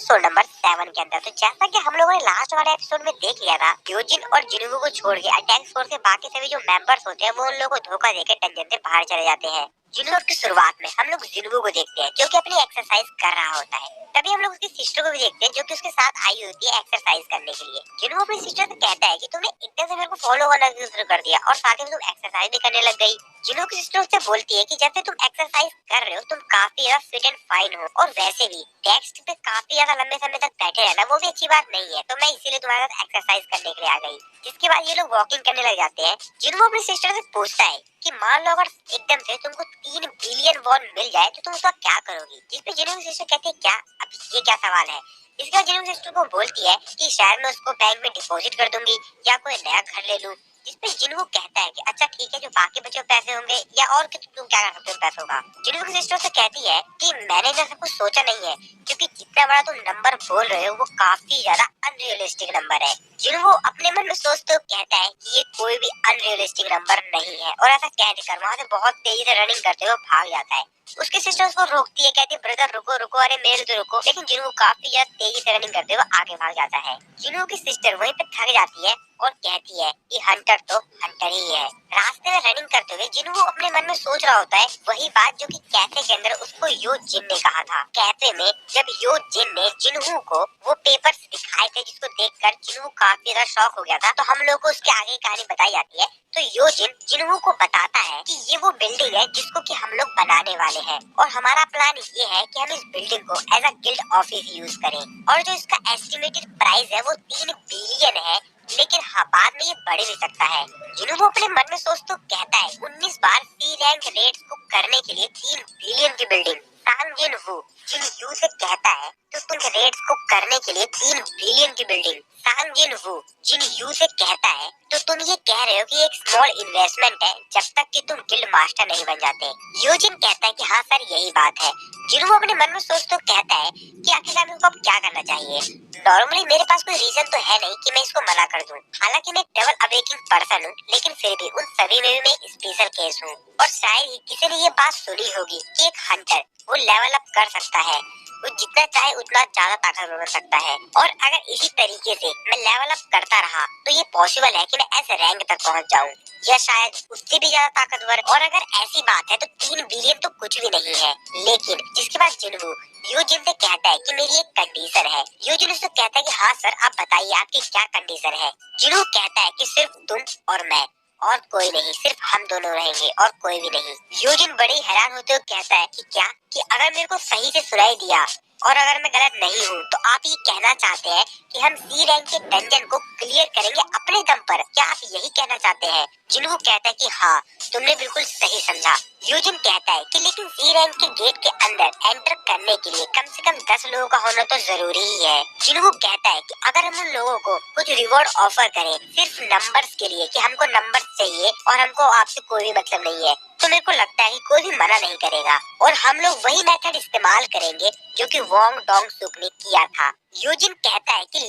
Episode number 7 के अंदर। तो जैसा कि हम लोगों ने लास्ट वाले एपिसोड में देख लिया था, योजिन और जिनवू को छोड़ के अटैक फोर्स के बाकी सभी जो मेंबर्स होते हैं वो उन लोगों को धोखा देकर डंजन से बाहर चले जाते हैं। जिनवू की शुरुआत में हम लोग जिनवू को देखते हैं जो कि अपनी एक्सरसाइज कर रहा होता है। तभी हम लोग उसकी सिस्टर को भी देखते हैं जो कि उसके साथ आई होती है एक्सरसाइज करने के लिए। जिनवू अपनी सिस्टर से कहता है कि तुमने एकदम से मेरे को फॉलो करना शुरू कर दिया और साथ ही में तुम एक्सरसाइज भी करने लग गई। जिनवू की सिस्टर उससे बोलती है कि जब से तुम एक्सरसाइज कर रहे हो तुम काफी ज्यादा फिट एंड फाइन हो, और वैसे भी डेस्क पे काफी ज्यादा लंबे समय तक बैठे रहना वो भी अच्छी बात नहीं है, तो मैं इसीलिए तुम्हारे साथ एक्सरसाइज करने के लिए आ गई। जिसके बाद ये लोग वॉकिंग करने लग जाते हैं। जिनवू अपनी सिस्टर से पूछता है कि मान लो अगर एकदम से तुमको 3 बिलियन वॉन मिल जाए तो तुम उसका क्या करोगी। जिसपे जिनवू की सिस्टर कहती है क्या, अब ये क्या सवाल है। इसके बाद जिनवू की सिस्टर को बोलती है कि शायद मैं उसको बैंक में डिपॉजिट कर दूंगी या कोई नया घर ले लूं। जिसपे जिनवू कहता है कि अच्छा ठीक है, जो बाकी बचे पैसे होंगे या और तुम क्या कर सकते हो पैसों का। जिनवू की सिस्टर से कहती है कि मैंने जैसा कुछ सोचा नहीं है, क्योंकि जितना बड़ा तुम नंबर बोल रहे हो वो काफी ज्यादा अनरियलिस्टिक नंबर है। जिनवू अपने मन में सोचते हुए कहता है कि ये कोई भी अनरियलिस्टिक नंबर नहीं है, और ऐसा कहकर वहाँ से बहुत तेजी से रनिंग करते हुए भाग जाता है। उसकी सिस्टर उसको रोकती है, कहती है ब्रदर रुको रुको, अरे मेरे तो रुको, लेकिन जिनवू काफी ज्यादा तेजी से रनिंग करते हुए आगे भाग जाता है। जिनवू की सिस्टर वहीं पे थक जाती है और कहती है कि हंटर तो हंटर ही है। रास्ते में रनिंग करते हुए जिनवू अपने मन में सोच रहा होता है वही बात जो कि कैफे के अंदर उसको यो जिन ने कहा था। कैफे में जब यो जिन ने जिनवू को वो पेपर्स दिखाए थे जिसको देखकर जिनवू काफी ज्यादा शॉक हो गया था, तो हम लोग को उसके आगे की कहानी बताई जाती है। तो यो जिन जिनवू को बताता है कि ये वो बिल्डिंग है जिसको कि हम लोग बनाने वाले हैं, और हमारा प्लान ये है कि हम इस बिल्डिंग को as a guild office use करें, और जो इसका एस्टिमेटेड प्राइस है वो 3 बिलियन है, लेकिन हाँ बाद में ये बढ़ भी सकता है। जिनवू अपने मन में सोच तो कहता है 19 बार सी रैंक रेट्स को करने के लिए 3 बिलियन की बिल्डिंग। सांग जिन हू जिन यू से कहता है तो तुम रेट्स को करने के लिए 3 बिलियन की बिल्डिंग। सांग जिन हू जिन यू से कहता है तो तुम ये कह रहे हो कि एक स्मॉल इन्वेस्टमेंट है जब तक कि तुम गिल्ड मास्टर नहीं बन जाते। यूजिन कहता है कि हाँ सर यही बात है। जिनवू अपने मन में सोच तो कहता है कि आखिरकार मेरे को अब क्या करना चाहिए। नॉर्मली मेरे पास कोई रीजन तो है नहीं कि मैं इसको मना कर दूं। हालांकि मैं एक डबल अवेकिंग पर्सन हूँ, लेकिन फिर भी उन सभी में भी मैं स्पेशल केस हूँ, और शायद ही किसी ने ये बात सुनी होगी कि एक हंटर वो लेवल अप कर सकता है, वो जितना चाहे उतना ज्यादा ताकतवर बन सकता है, और अगर इसी तरीके से मैं लेवल अप करता रहा तो ये पॉसिबल है कि मैं ऐसे रैंक तक पहुंच जाऊं, या शायद उससे भी ज्यादा ताकतवर। और अगर ऐसी बात है तो 3 बिलियन तो कुछ भी नहीं है। लेकिन जिसके बाद जिनवू यूजिन से कहता है कि मेरी एक कंडीशन है। यूजिन उससे कहता है कि हाँ सर आप बताइए आपकी क्या कंडीशन है। जिनवू कहता है कि सिर्फ तुम और मैं, और कोई नहीं, सिर्फ हम दोनों रहेंगे और कोई भी नहीं। यूजिन बड़ी हैरान होते हुए कहता है कि क्या, कि अगर मेरे को सही से सुनाई दिया और अगर मैं गलत नहीं हूँ तो आप ये कहना चाहते हैं कि हम सी रैंक के डंजन को क्लियर करेंगे अपने दम पर, क्या आप यही कहना चाहते हैं। जिनवू कहता है कि हाँ तुमने बिल्कुल सही समझा। यूजिन कहता है कि लेकिन सी रैंक के गेट के अंदर एंटर करने के लिए कम से कम 10 लोगों का होना तो जरूरी ही है। जिनवू कहता है कि अगर हम उन लोगों को कुछ रिवॉर्ड ऑफर करें सिर्फ नंबर्स के लिए कि हमको नंबर चाहिए और हमको आपसे कोई भी मतलब नहीं है, तो मेरे को लगता है कि कोई भी मना नहीं करेगा, और हम लोग वही मेथड इस्तेमाल करेंगे जो कि वोंग डोंग सुक ने किया था। यूजिन कहता है कि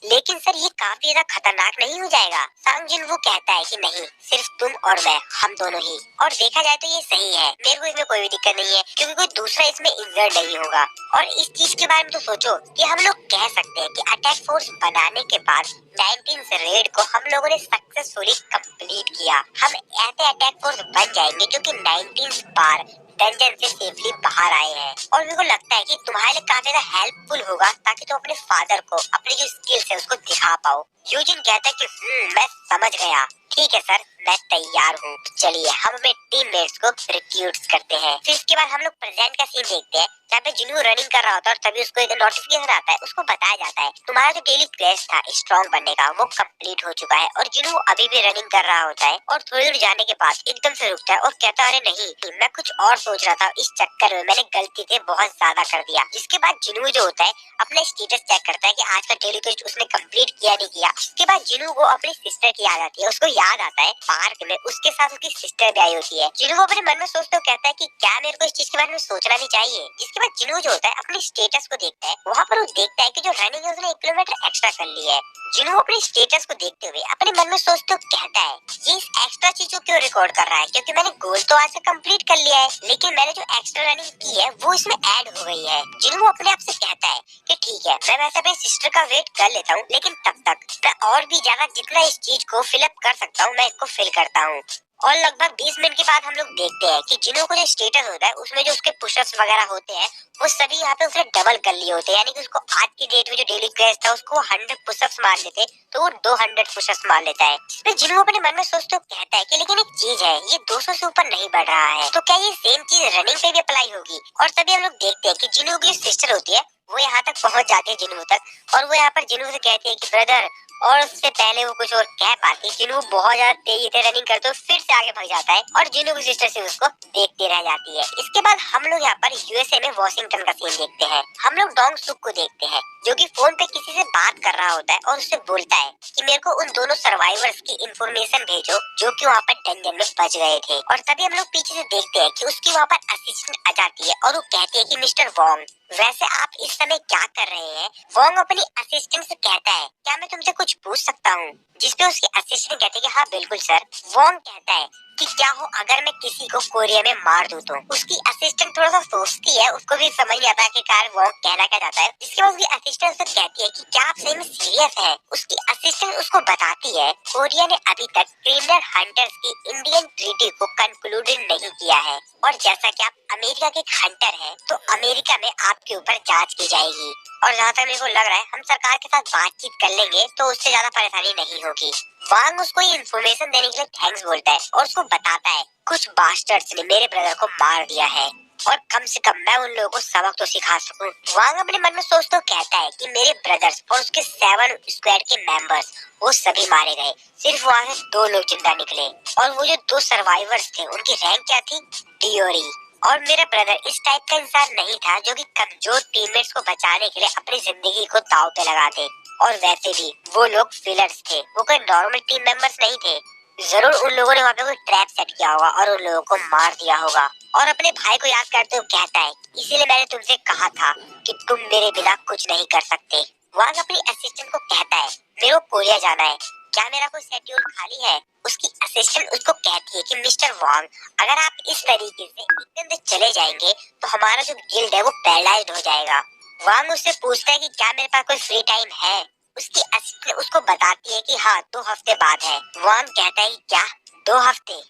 लेकिन सर ये काफी ज्यादा खतरनाक नहीं हो जाएगा। सांग जिनवू कहता है कि नहीं, सिर्फ तुम और मैं, हम दोनों ही, और देखा जाए तो ये सही है, मेरे को इसमें कोई भी दिक्कत नहीं है क्योंकि कोई दूसरा इसमें इंजर्ड नहीं होगा। और इस चीज के बारे में तो सोचो कि हम लोग कह सकते हैं कि अटैक फोर्स बनाने के बाद 19 रेड को हम लोगों ने सक्सेसफुली कंप्लीट किया। हम ऐसे अटैक फोर्स बन जाएंगे जो कि 19 बार डंजन से सेफली बाहर आए हैं, और मेरे को लगता है कि तुम्हारे लिए काफी ज्यादा हेल्पफुल होगा ताकि तुम अपने फादर को अपनी जो स्किल्स है उसको दिखा पाओ। यूजिन कहता है कि मैं समझ गया, ठीक है सर मैं तैयार हूँ। चलिए हम अपने टीममेट्स को रिक्रूट करते हैं। फिर इसके बाद हम लोग प्रेजेंट का सीन देखते हैं जहाँ पे जिनवू रनिंग कर रहा होता है और तभी उसको एक नोटिफिकेशन आता है। उसको बताया जाता है तुम्हारा जो डेली क्वेस्ट था स्ट्रॉन्ग बनने का वो कंप्लीट हो चुका है, और जिनवू अभी भी रनिंग कर रहा होता है, और थोड़ी दूर जाने के बाद एकदम से रुकता है और कहता है अरे नहीं मैं कुछ और सोच रहा था, इस चक्कर में मैंने गलती से बहुत ज्यादा कर दिया। जिसके बाद जिनवू जो होता है अपना स्टेटस चेक करता है कि आज का डेली क्वेस्ट उसने कंप्लीट किया नहीं किया, उसके बाद जिनू को अपनी सिस्टर की याद आती है। उसको याद आता है पार्क में उसके साथ उसकी सिस्टर भी आई होती है। जिनू अपने मन में सोचते हुए कहता है कि क्या मेरे को इस चीज के बारे में सोचना नहीं चाहिए। जिसके बाद जिनू जो होता है अपने स्टेटस को देखता है। वहाँ पर वो देखता है कि जो रनिंग है उसने 1 किलोमीटर एक्स्ट्रा कर ली है। जिनू अपने स्टेटस को देखते हुए अपने मन में सोचते हुए कहता है ये इस एक्स्ट्रा चीज को क्यों रिकॉर्ड कर रहा है, क्योंकि मैंने गोल तो आज से कंप्लीट कर लिया है, लेकिन मैंने जो एक्स्ट्रा रनिंग की है वो इसमें ऐड हो गई है। जिनू अपने आप से कहता है कि ठीक है, मैं वैसे अपनी सिस्टर का वेट कर लेता हूँ, लेकिन तब तक मैं और भी ज्यादा जितना इस चीज को फिलअप कर सकता हूँ मैं इसको फिल करता हूँ। और लगभग 20 मिनट के बाद हम लोग देखते हैं कि जिनू को जो स्टेटस होता है उसमें जो उसके पुशअप्स वगैरह होते हैं वो सभी यहाँ पे उसने डबल कर लिए होते हैं। यानी कि उसको आज की डेट में जो डेली क्वेस्ट था उसको 100 पुशअप्स मार लेते तो वो 200 पुशअप्स मार लेता है। जिसमें जिनू अपने मन में सोचते कहता है कि लेकिन एक चीज है, ये 200 से ऊपर नहीं बढ़ रहा है, तो क्या ये सेम चीज रनिंग पे भी अप्लाई होगी। और तभी हम लोग देखते हैं कि जिनू की सिस्टर होती है वो यहाँ तक पहुँच जाती है जिनू तक, और वो यहाँ पर जिनू से कहती है कि ब्रदर, और उससे पहले वो कुछ और कह पाती जिनू बहुत ज्यादा तेजी से रनिंग करते फिर से आगे भाग जाता है और जिनू की सिस्टर से उसको देखते रह जाती है। इसके बाद हम लोग यहाँ पर यूएसए में वॉशिंगटन का सीन देखते हैं। हम लोग डोंग सुक को देखते हैं जो कि फोन पे किसी से बात कर रहा होता है और उससे बोलता है कि मेरे को उन दोनों सर्वाइवर्स की इंफॉर्मेशन भेजो जो कि वहाँ पर डंजन में बच गए थे। और तभी हम लोग पीछे से देखते हैं कि उसकी वहाँ पर असिस्टेंट आ जाती है और वो कहती है कि मिस्टर वोंग, वैसे आप इस समय क्या कर रहे हैं। वोंग अपनी असिस्टेंट से कहता है क्या मैं तुमसे कुछ पूछ सकता हूँ, जिसपे उसकी असिस्टेंट कहती है कि हाँ बिल्कुल सर। वोंग कहता है कि क्या हो अगर मैं किसी को कोरिया में मार दूं तो। उसकी असिस्टेंट थोड़ा सा सोचती है, उसको भी समझ नहीं आता कि कार वो कहना क्या चाहता है। जिसके बाद उसकी असिस्टेंट से कहती है कि क्या आप सही में सीरियस है। उसकी असिस्टेंट उसको बताती है कोरिया ने अभी तक क्रिमिनल हंटर्स की इंडियन ट्रीटी को कंक्लूडेड नहीं किया है, और जैसा कि आप अमेरिका के एक हंटर हैं तो अमेरिका में आपके ऊपर जांच की जाएगी। और जहाँ तक मेरे को लग रहा है हम सरकार के साथ बातचीत कर लेंगे तो उससे ज्यादा परेशानी नहीं होगी। वांग उसको ये इन्फॉर्मेशन देने के लिए थैंक्स बोलता है और उसको बताता है कुछ बास्टर्ड्स ने मेरे ब्रदर को मार दिया है और कम से कम मैं उन लोगों को सबक तो सिखा सकूं। वांग अपने मन में सोचते कहता है कि मेरे ब्रदर्स और उसके 7 स्क्वाड के मेंबर्स वो सभी मारे गए, सिर्फ वहाँ से 2 लोग जिंदा निकले। और वो जो 2 सर्वाइवर्स थे उनकी रैंक क्या थी, डियोरी। और मेरा ब्रदर इस टाइप का इंसान नहीं था जो कि कमजोर टीममेट्स को बचाने के लिए अपनी जिंदगी को दांव पे लगा दे। और वैसे भी वो लोग फिलर्स थे, वो कोई नॉर्मल टीम मेंबर्स नहीं थे। जरूर उन लोगों ने वहाँ पे कोई ट्रैप सेट किया होगा और उन लोगों को मार दिया होगा। और अपने भाई को याद करते हुए कहता है इसीलिए मैंने तुमसे कहा था कि तुम मेरे बिना कुछ नहीं कर सकते। वांग अपनी असिस्टेंट को कहता है मेरे को कोरिया जाना है, क्या मेरा कोई शेड्यूल खाली है। उसकी असिस्टेंट उसको कहती है कि मिस्टर वांग, अगर आप इस तरीके से इतने दिन चले जाएंगे तो हमारा जो गिल्ड है वो पैरालाइज्ड हो जाएगा। वांग उससे पूछता है कि क्या मेरे पास कोई फ्री टाइम है। उसकी असिस्टेंट उसको बताती है कि हाँ 2 हफ्ते बाद है। वांग कहता है क्या 2 हफ्ते,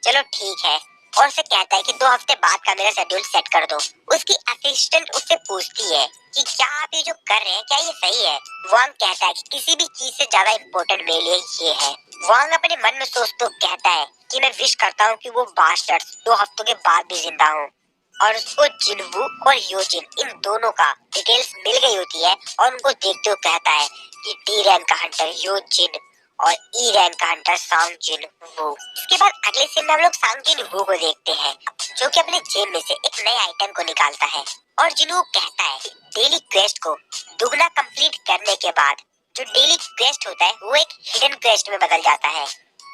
चलो ठीक है, और उसे कहता है कि 2 हफ्ते बाद का मेरा शेड्यूल सेट कर दो। उसकी असिस्टेंट उससे पूछती है कि क्या आप ये जो कर रहे हैं क्या ये सही है। वांग कहता है कि किसी भी चीज से ज्यादा इम्पोर्टेंट मेरे लिए ये है। वांग अपने मन में सोचते कहता है कि मैं विश करता हूँ कि वो बास्टर्ड्स 2 हफ्तों के बाद भी जिंदा हों। और उसको जिनवू और योजिन इन दोनों का डिटेल्स मिल गई होती है और उनको देखते हुए कहता है कि डी रैंक का हंटर योजिन और ई रैंक का हंटर सांग जिन वू। इसके बाद अगले सीन में हम लोग सांग जिन वू को देखते हैं जो कि अपने जेब में से एक नए आइटम को निकालता है और जिनवू कहता है डेली क्वेस्ट को दुगना कंप्लीट करने के बाद जो डेली क्वेस्ट होता है वो एक हिडन क्वेस्ट में बदल जाता है।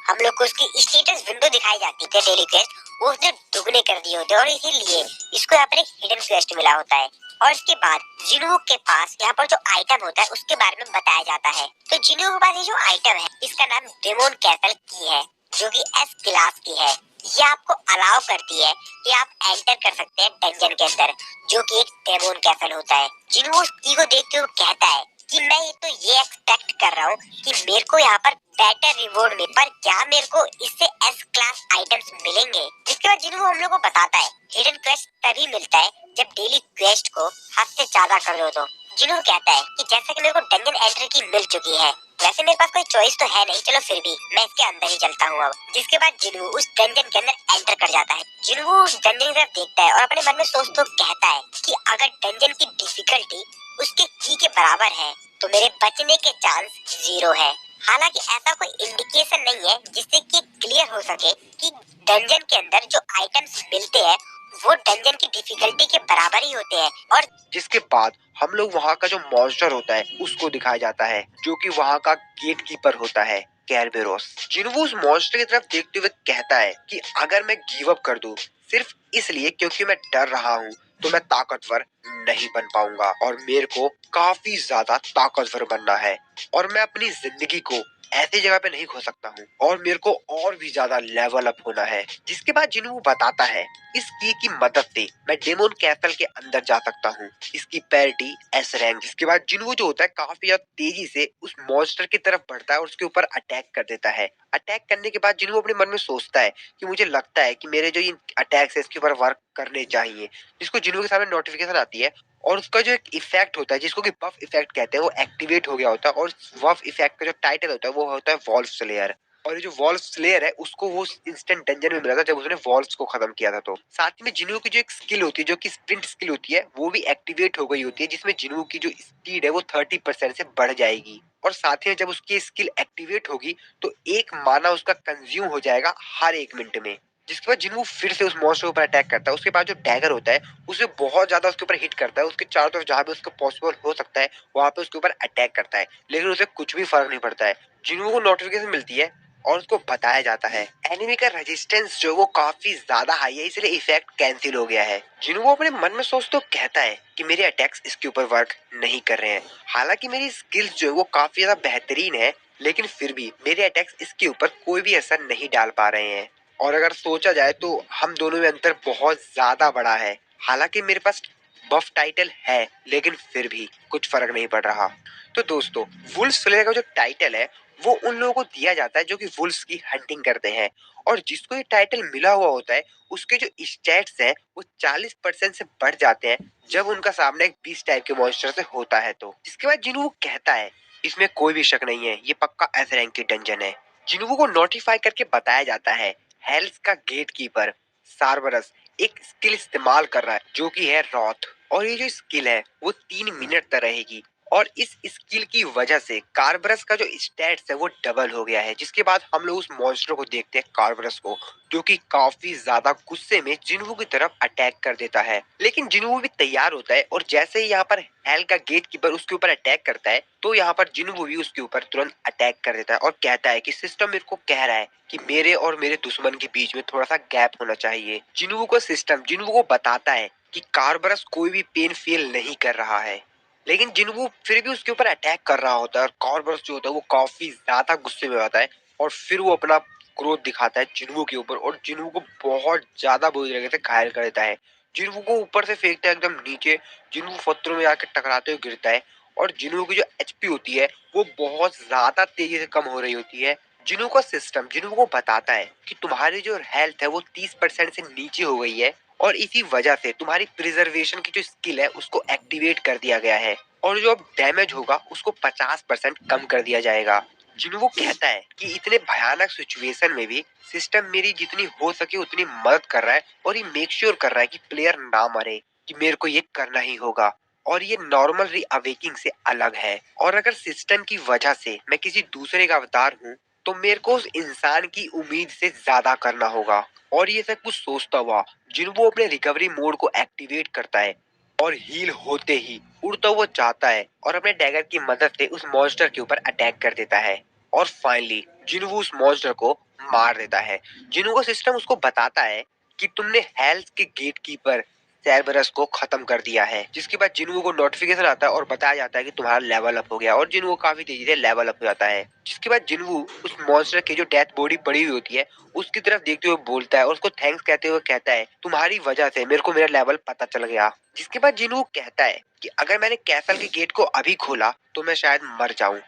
हम लोग को उसकी स्टेटस विंडो दिखाई जाती है डेली क्वेस्ट, वो उसने दुगने कर दिए होते हैं और इसीलिए इसको यहाँ पर एक हिडन क्वेस्ट मिला होता है। और इसके बाद जिनवू के पास यहाँ पर जो आइटम होता है उसके बारे में बताया जाता है। तो जिनवू के पास ये जो आइटम है इसका नाम डेमोन कैसल की है जो कि एस क्लास की है। ये आपको अलाउ करती है कि आप एंटर कर सकते हैं डंजन के अंदर जो कि एक डेमोन कैसल होता है। जिनवू उस की को देखते हुए कहता है कि मैं ये एक्सपेक्ट कर रहा हूँ कि मेरे को यहाँ पर बेटर रिवॉर्ड में, पर क्या मेरे को इससे एस क्लास आइटम्स मिलेंगे। जिसके बाद जिन्होंने हम लोग को बताता है हिडन क्वेस्ट तभी मिलता है जब डेली क्वेस्ट को हद से ज्यादा कर दो। तो जिन्हों कहता है कि जैसा कि मेरे को डंजन एंट्री की मिल चुकी है वैसे मेरे पास कोई चॉइस तो है नहीं, चलो फिर भी मैं इसके अंदर ही चलता हूँ अब। जिसके बाद जिन्हों उस डंजन के अंदर एंटर कर जाता है। जिन्हों उस डंजन की तरफ देखता है और अपने मन में सोच तो कहता है कि अगर डंजन की डिफिकल्टी उसके की के बराबर है तो मेरे बचने के चांस 0 है। हालांकि ऐसा कोई इंडिकेशन नहीं है जिससे कि क्लियर हो सके कि डंजन के अंदर जो आइटम्स मिलते हैं वो डंजन की डिफिकल्टी के बराबर ही होते हैं। और जिसके बाद हम लोग वहाँ का जो मॉन्स्टर होता है उसको दिखाया जाता है, जो कि वहाँ का गेट कीपर होता है, कैरबेरोस। जिन्हों उस मॉन्स्टर की तरफ देखते हुए कहता है कि अगर मैं गिव अप कर दूं सिर्फ इसलिए क्योंकि मैं डर रहा हूँ तो मैं ताकतवर नहीं बन पाऊंगा और मेरे को काफी ज्यादा ताकतवर बनना है और मैं अपनी जिंदगी को ऐसी जगह पे नहीं खो सकता हूँ और मेरे को और भी ज्यादा लेवल अप होना है। जिसके बाद जिन्हों बताता है इस की मदद से मैं डेमोन कैसल के अंदर जा सकता हूँ, इसकी पैरिटी एस रैंक। जिसके बाद जिन्हों जो होता है काफी ज्यादा तेजी से उस मॉन्स्टर की तरफ बढ़ता है और उसके ऊपर अटैक कर देता है। अटैक करने के बाद जिन्हों अपने मन में सोचता है कि मुझे लगता है कि मेरे जो ये अटैक्स है इसके ऊपर वर्क करने चाहिए, जिसको जिन्हों के सामने नोटिफिकेशन आती है और उसका जो एक इफेक्ट होता है जिसको कि बफ इफेक्ट कहते हैं वो एक्टिवेट हो गया होता है और बफ इफेक्ट का जो टाइटल होता है वो होता है वॉल्फ स्लेयर। और ये जो वॉल्फ स्लेयर है उसको वो इंस्टेंट डंजन में मिला था जब उसने वॉल्व्स को खत्म किया था। तो साथ ही में जिन्हों की जो एक स्किल होती है जो कि स्प्रिंट स्किल होती है वो भी एक्टिवेट हो गई होती है, जिसमें जिन्हों की जो स्पीड है वो 30% से बढ़ जाएगी। और साथ ही में जब उसकी स्किल एक्टिवेट होगी तो एक माना उसका कंज्यूम हो जाएगा हर 1 मिनट में। जिसके बाद जिन्हों फिर से उस मॉन्स्टर के ऊपर अटैक करता है, उसके बाद जो डैगर होता है उसे बहुत ज्यादा उसके ऊपर हिट करता है, उसके चारों तरफ जहां भी उसको पॉसिबल हो सकता है वहां पे उसके ऊपर अटैक करता है, लेकिन उसे कुछ भी फर्क नहीं पड़ता है। जिन्हों को नोटिफिकेशन मिलती है और उसको बताया जाता है एनिमी का रेजिस्टेंस जो वो काफी ज्यादा हाई है इसलिए इफेक्ट कैंसिल हो गया है। जिन्हों वो अपने मन में सोच तो कहता है कि मेरे अटैक्स इसके ऊपर वर्क नहीं कर रहे हैं, हालांकि मेरी स्किल्स जो है वो काफी ज्यादा बेहतरीन है, लेकिन फिर भी मेरे अटैक्स इसके ऊपर कोई भी असर नहीं डाल पा रहे हैं। और अगर सोचा जाए तो हम दोनों में अंतर बहुत ज्यादा बड़ा है, हालांकि मेरे पास बफ टाइटल है लेकिन फिर भी कुछ फर्क नहीं पड़ रहा। तो दोस्तों वुल्फ स्लेयर का जो टाइटल है वो उन लोगों को दिया जाता है जो कि वुल्फ्स की हंटिंग करते हैं, और जिसको ये टाइटल मिला हुआ होता है उसके जो स्टैट्स हैं वो 40% से बढ़ जाते हैं जब उनका सामना एक 20 टाइप के मॉन्स्टर से होता है। तो इसके बाद जिन्हों कहता है इसमें कोई भी शक नहीं है ये पक्का एस रैंक की डंजन है। जिन्हों को नोटिफाई करके बताया जाता है हेल्स का गेट कीपर सार्बरस एक स्किल इस्तेमाल कर रहा है जो कि है रॉथ, और ये जो स्किल है वो 3 मिनट तक रहेगी। और इस स्किल की वजह से कार्बरस का जो स्टैट्स है वो डबल हो गया है। जिसके बाद हम लोग उस मॉन्स्टर को देखते हैं कार्बरस को, जो कि काफी ज्यादा गुस्से में जिन्वू की तरफ अटैक कर देता है, लेकिन जिन्वू भी तैयार होता है और जैसे ही यहाँ पर हेल का गेट कीपर उसके ऊपर अटैक करता है तो यहाँ पर जिन्वू भी उसके ऊपर तुरंत अटैक कर देता है और कहता है कि सिस्टम मेरे को कह रहा है कि मेरे और मेरे दुश्मन के बीच में थोड़ा सा गैप होना चाहिए। जिन्वू को सिस्टम जिन्वू को बताता है कि कार्बरस कोई भी पेन फील नहीं कर रहा है, लेकिन जिन्वू फिर भी उसके ऊपर अटैक कर रहा होता है और कार्बरस जो होता है वो काफी ज्यादा गुस्से में आता है और फिर वो अपना क्रोध दिखाता है जिन्वू के ऊपर और जिन्वू को बहुत ज्यादा बुरी तरीके से घायल कर देता है। जिन्वू को ऊपर से फेंकता है एकदम नीचे, जिन्वू पत्थरों में आकर टकराते हुए गिरता है और जिन्वू की जो एचपी होती है वो बहुत ज्यादा तेजी से कम हो रही होती है। जिन्वू का सिस्टम जिन्वू को बताता है कि तुम्हारी जो हेल्थ है वो 30% से नीचे हो गई है और इसी वजह से तुम्हारी प्रिजर्वेशन की जो स्किल है उसको एक्टिवेट कर दिया गया है और जो अब डैमेज होगा उसको 50% कम कर दिया जाएगा। जिन्हों कहता है कि इतने भयानक सिचुएशन में भी सिस्टम मेरी जितनी हो सके उतनी मदद कर रहा है और ये मेक श्योर कर रहा है कि प्लेयर ना मरे, कि मेरे को ये करना ही होगा और ये नॉर्मल री अवेकिंग से अलग है। और अगर सिस्टम की वजह से मैं किसी दूसरे का अवतार हूँ तो मेरे को उस इंसान की उम्मीद से ज्यादा करना होगा। और ये सब कुछ सोचता हुआ जिन्हों अपने रिकवरी मोड को एक्टिवेट करता है और हील होते ही उड़ता हुआ जाता है और अपने डैगर की मदद से उस मॉन्स्टर के ऊपर अटैक कर देता है और फाइनली जिन्हों उस मॉन्स्टर को मार देता है। जिन्हों सिस्टम उसको बताता है कि तुमने हेल्थ के गेट कीपर सैरबरस को खत्म कर दिया है। जिसके बाद जिन्हों को नोटिफिकेशन आता है और बताया जाता है कि तुम्हारा लेवल अप हो गया और जिन्हों काफी तेजी से लेवल अप हो जाता है। जिसके बाद जिन्हों उस मॉन्स्टर की जो डेथ बॉडी पड़ी हुई होती है उसकी तरफ देखते हुए बोलता है और उसको थैंक्स कहते हुए कहता है तुम्हारी वजह से मेरे को मेरा लेवल पता चल गया। जिसके बाद जिन्हों कहता है कि अगर मैंने कैसल के गेट को अभी खोला तो मैं शायद मर जाऊं,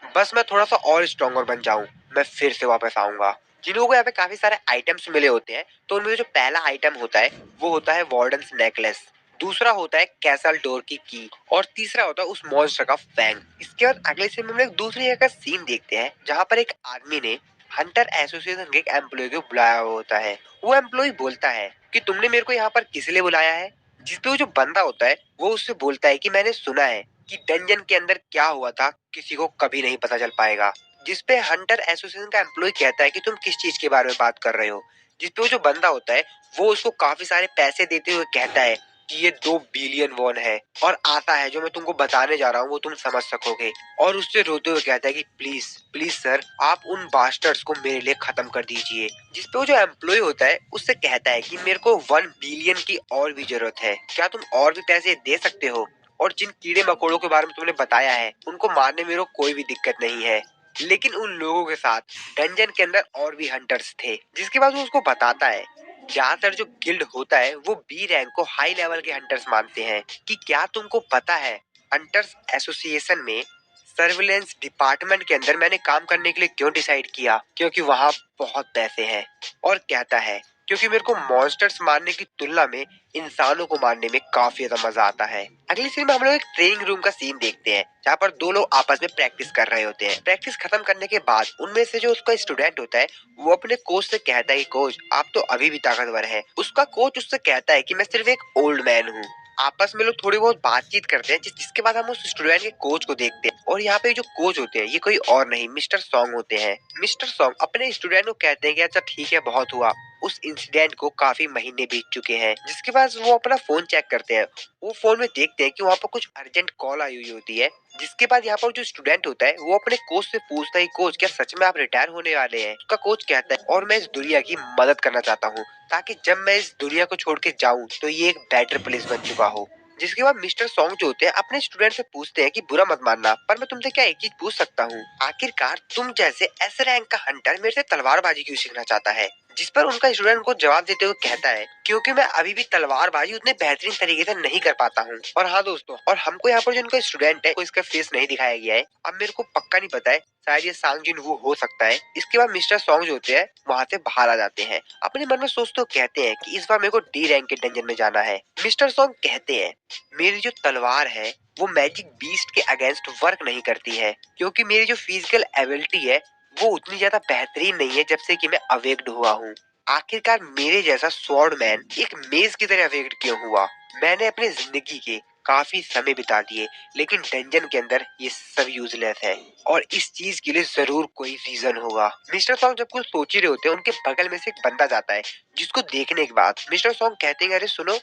बस मैं थोड़ा सा और स्ट्रॉन्गर बन जाऊं, मैं फिर से वापस आऊंगा। जिन लोगों को यहाँ पे काफी सारे आइटम्स मिले होते हैं तो उनमें जो पहला आइटम होता है वो होता है वार्डन्स नेकलेस, दूसरा होता है कैसल डोर की और तीसरा होता है उस मॉन्स्टर का फैंग। इसके बाद अगले सीन में हम लोग एक दूसरी जगह का सीन देखते हैं जहाँ पर एक आदमी ने हंटर एसोसिएशन के एक एम्प्लॉय को बुलाया हुआ होता है। वो एम्प्लॉय बोलता है कि तुमने मेरे को यहाँ पर किस लिए बुलाया है। जिसपे वो जो बंदा होता है वो उससे बोलता है कि मैंने सुना है कि डंजन के अंदर क्या हुआ था किसी को कभी नहीं पता चल पाएगा। जिसपे हंटर एसोसिएशन का एम्प्लॉय कहता है कि तुम किस चीज के बारे में बात कर रहे हो। जिसपे वो जो बंदा होता है वो उसको काफी सारे पैसे देते हुए कहता है कि ये 2 बिलियन वॉन है और आता है जो मैं तुमको बताने जा रहा हूँ वो तुम समझ सकोगे। और उससे रोते हुए कहता है कि प्लीज प्लीज सर आप उन बास्टर्स को मेरे लिए खत्म कर दीजिए। जिसपे वो जो एम्प्लॉय होता है उससे कहता है कि मेरे को 1 बिलियन की और भी जरूरत है, क्या तुम और भी पैसे दे सकते हो? और जिन कीड़े मकोड़ों के बारे में तुमने बताया है उनको मारने में मेरे को कोई भी दिक्कत नहीं है। लेकिन उन लोगों के साथ डंजन के अंदर और भी हंटर्स थे। जिसके बाद वो उसको बताता है ज्यादातर जो गिल्ड होता है वो बी रैंक को हाई लेवल के हंटर्स मानते हैं। कि क्या तुमको पता है हंटर्स एसोसिएशन में सर्विलेंस डिपार्टमेंट के अंदर मैंने काम करने के लिए क्यों डिसाइड किया? क्योंकि वहाँ बहुत पैसे हैं। और कहता है क्योंकि मेरे को मॉन्स्टर्स मारने की तुलना में इंसानों को मारने में काफी ज्यादा मजा आता है। अगली सीन में हम लोग एक ट्रेनिंग रूम का सीन देखते हैं जहाँ पर दो लोग आपस में प्रैक्टिस कर रहे होते हैं। प्रैक्टिस खत्म करने के बाद उनमें से जो उसका स्टूडेंट होता है वो अपने कोच से कहता है कि कोच आप तो अभी भी ताकतवर है। उसका कोच उससे कहता है कि मैं सिर्फ एक ओल्ड मैन हूँ। आपस में लोग थोड़ी बहुत बातचीत करते हैं जिसके बाद हम उस स्टूडेंट के कोच को देखते हैं। और यहाँ पे जो कोच होते हैं ये कोई और नहीं मिस्टर सॉन्ग होते हैं। मिस्टर सॉन्ग अपने स्टूडेंट को कहते हैं कि अच्छा ठीक है बहुत हुआ। उस इंसिडेंट को काफी महीने बीत चुके हैं। जिसके बाद वो अपना फोन चेक करते हैं। वो फोन में देखते हैं कि वहाँ पर कुछ अर्जेंट कॉल आई हुई होती है। जिसके बाद यहाँ पर जो स्टूडेंट होता है वो अपने कोच से पूछता है कोच क्या सच में आप रिटायर होने वाले हैं? उसका कोच कहता है और मैं इस दुनिया की मदद करना चाहता हूँ ताकि जब मैं इस दुनिया को छोड़ के जाऊँ तो ये एक बेटर प्लेस बन चुका हो। जिसके बाद मिस्टर सॉन्ग जो होते हैं अपने स्टूडेंट से पूछते हैं कि बुरा मत मानना पर मैं तुमसे क्या एक चीज पूछ सकता हूँ? आखिरकार तुम जैसे एस रैंक का हंटर मेरे से तलवारबाजी क्यों सीखना चाहता है? जिस पर उनका स्टूडेंट को जवाब देते हुए कहता है क्योंकि मैं अभी भी तलवारबाजी उतने बेहतरीन तरीके से नहीं कर पाता हूँ। और हाँ दोस्तों और हमको यहाँ पर जो उनका स्टूडेंट है को इसका फेस नहीं दिखाया गया है। अब मेरे को पक्का नहीं पता है शायद ये सांग जिन वो हो सकता है। इसके बाद मिस्टर सॉन्ग जो होते हैं वहाँ से बाहर आ जाते हैं। अपने मन में सोचते हुए कहते हैं कि इस बार मेरे को डी रैंक के डंजन में जाना है। मिस्टर सॉन्ग कहते हैं मेरी जो तलवार है वो मैजिक बीस्ट के अगेंस्ट वर्क नहीं करती है क्योंकि मेरी जो फिजिकल एबिलिटी है वो उतनी ज्यादा बेहतरीन नहीं है जब से कि मैं अवेक्ड हुआ हूँ। आखिरकार मेरे जैसा स्वॉर्ड मैन एक मेज की तरह अवेक्ड क्यों हुआ? मैंने अपनी जिंदगी के काफी समय बिता दिए लेकिन डंजन के अंदर ये सब यूजलेस है और इस चीज के लिए जरूर कोई रीजन होगा। मिस्टर सॉन्ग जब कुछ सोच ही रहे होते हैं उनके बगल में से एक बंदा जाता है जिसको देखने के बाद मिस्टर सॉन्ग कहते हैं अरे सुनो।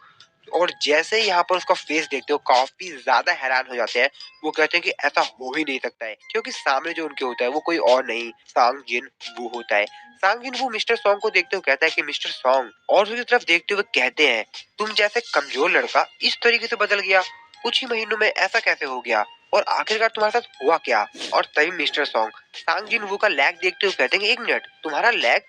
और जैसे ही यहाँ पर उसका फेस देखते हो काफी ज्यादा हैरान हो जाते हैं। वो कहते हैं कि ऐसा हो ही नहीं सकता है क्योंकि सामने जो उनके होता है वो कोई और नहीं सांग जिन वू होता है। सांग जिन वू मिस्टर सॉन्ग को देखते हुए कहता है कि मिस्टर सॉन्ग और उसकी तरफ देखते हुए कहते हैं तुम जैसे कमजोर लड़का इस तरीके से बदल गया कुछ ही महीनों में ऐसा कैसे हो गया और आखिरकार तुम्हारे साथ हुआ क्या? और तभी मिस्टर सॉन्ग सांग जिनवू का लैग देखते हुए कहते हैं एक मिनट तुम्हारा लैग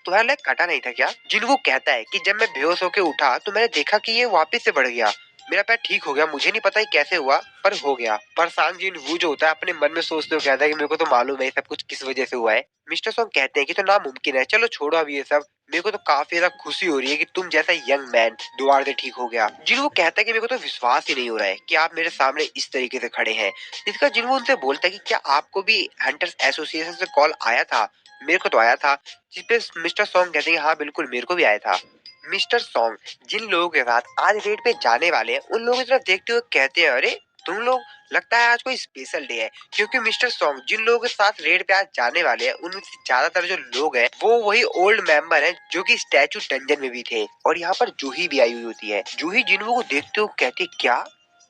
कटा नहीं था क्या? जिनवू कहता है कि जब मैं बेहोश होकर उठा तो मैंने देखा कि ये वापस से बढ़ गया। मेरा पैर ठीक हो गया मुझे नहीं पता ये कैसे हुआ पर हो गया। पर सांग जिनवू जो होता है अपने मन में सोचते हुए कहता है कि मेरे को तो मालूम है ये सब कुछ किस वजह से हुआ है। मिस्टर सॉन्ग कहते हैं कि तो नामुमकिन है चलो छोड़ो अब ये सब। मेरे को तो काफी ज्यादा खुशी हो रही है कि तुम जैसा यंग मैन दोबारा से ठीक हो गया। जिनवू कहता है कि मेरे को तो विश्वास ही नहीं हो रहा है कि आप मेरे सामने इस तरीके से खड़े हैं। इसका जिनवू उनसे बोलता है कि क्या आपको भी हंटर्स एसोसिएशन से कॉल आया था? मेरे को तो आया था। जिस पे मिस्टर सॉन्ग कहते हैं हाँ बिल्कुल मेरे को भी आया था। मिस्टर सॉन्ग जिन लोगों के साथ आज रेड पे जाने वाले हैं उन लोगों की तरफ देखते हुए कहते हैं अरे तुम लोग लगता है आज कोई स्पेशल डे है क्योंकि मिस्टर सॉन्ग जिन लोगों के साथ रेड पे आज जाने वाले हैं उनमें से ज्यादातर जो लोग हैं वो वही ओल्ड मेंबर हैं जो कि स्टैचू डंजन में भी थे। और यहाँ पर जूही भी आई हुई होती है। जूही जिन्वू को देखते हुए कहती क्या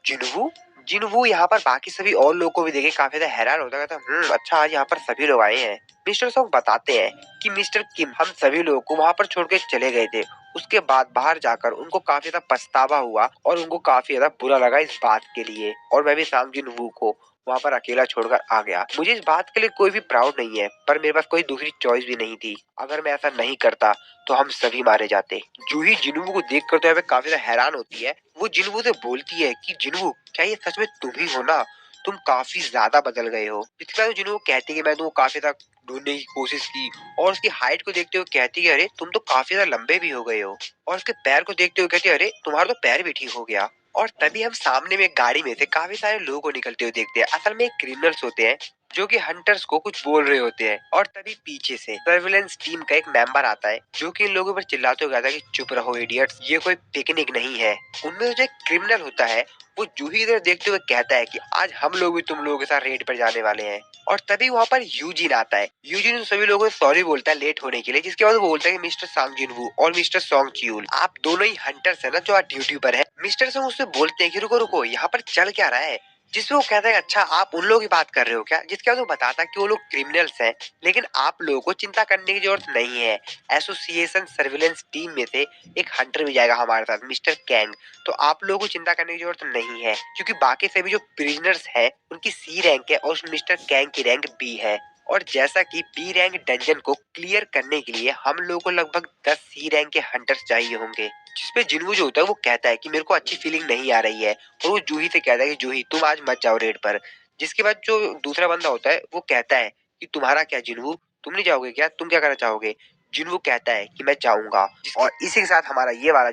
जिन्वू? जिन्वू यहाँ पर बाकी सभी और लोगों को भी देखे काफी ज्यादा हैरान होता है। कहता अच्छा आज यहाँ पर सभी लोग आए हैं। मिस्टर सॉन्ग बताते हैं कि मिस्टर किम हम सभी लोगों को वहाँ पर छोड़ के चले गए थे। उसके बाद बाहर जाकर उनको काफी ज्यादा पछतावा हुआ और उनको काफी ज्यादा बुरा लगा इस बात के लिए। और मैं भी सांग जिन वू को वहाँ पर अकेला छोड़कर आ गया। मुझे इस बात के लिए कोई भी प्राउड नहीं है पर मेरे पास कोई दूसरी चॉइस भी नहीं थी। अगर मैं ऐसा नहीं करता तो हम सभी मारे जाते। जूही जिन्वू को देख कर तो यहाँ पे काफी ज्यादा हैरान होती है। वो जिन्वू से बोलती है कि जिन्वू क्या ये सच में तुम ही हो ना? तुम काफी ज्यादा बदल गए हो। इसके बाद जिन्वू कहती है कि मैं तुमको काफी ज्यादा ढूंढने की कोशिश की और उसकी हाइट को देखते हुए कहती है अरे तुम तो काफी ज्यादा लंबे भी हो गए हो। और उसके पैर को देखते हुए कहती है अरे तुम्हारा तो पैर भी ठीक हो गया। और तभी हम सामने में एक गाड़ी में से काफी सारे लोगों को निकलते हुए देखते हैं। असल में क्रिमिनल्स होते हैं जो कि हंटर्स को कुछ बोल रहे होते हैं। और तभी पीछे से सर्विलेंस टीम का एक मेंबर आता है जो कि इन लोगों पर चिल्लाते हुए कहता है कि चुप रहो इडियट्स, ये कोई पिकनिक नहीं है। उनमें से जो एक क्रिमिनल होता है वो जूही इधर देखते हुए कहता है कि आज हम लोग भी तुम लोगों के साथ रेड पर जाने वाले हैं। और तभी वहाँ पर यूजिन आता है। यूजिन उन सभी लोगों से सॉरी बोलता है लेट होने के लिए, जिसके बाद वो बोलता है कि मिस्टर सांग जिनवू और मिस्टर सॉन्ग चियूल, आप दोनों ही हंटर्स है ना जो आज ड्यूटी पर है। मिस्टर सांग उससे बोलते हैं कि रुको रुको, यहाँ पर चल क्या रहा है। जिसपे वो कहता है अच्छा आप उन लोगों की बात कर रहे हो क्या, जिसके बाद वो बताता है कि वो लोग क्रिमिनल्स हैं, लेकिन आप लोगों को चिंता करने की जरूरत नहीं है। एसोसिएशन सर्विलेंस टीम में से एक हंटर भी जाएगा हमारे साथ, मिस्टर कैंग। तो आप लोगों को चिंता करने की जरूरत नहीं है, क्योंकि बाकी सभी जो प्रिजनर्स हैं उनकी सी रैंक है और मिस्टर कैंग की रैंक बी है। और जैसा कि बी रैंक डंजन को क्लियर करने के लिए हम लोगों को लगभग 10 सी रैंक के हंटर्स चाहिए होंगे। जिसपे जिनवू जो होता है वो कहता है कि मेरे को अच्छी फीलिंग नहीं आ रही है, और वो जूही से कहता है कि जूही तुम आज मत जाओ रेड पर। जिसके बाद जो दूसरा बंदा होता है वो कहता है कि तुम्हारा क्या जिनवू, तुम नहीं जाओगे क्या, तुम क्या करना चाहोगे। जिनवू कहता है कि मैं जाऊंगा। और इसी के साथ हमारा ये वाला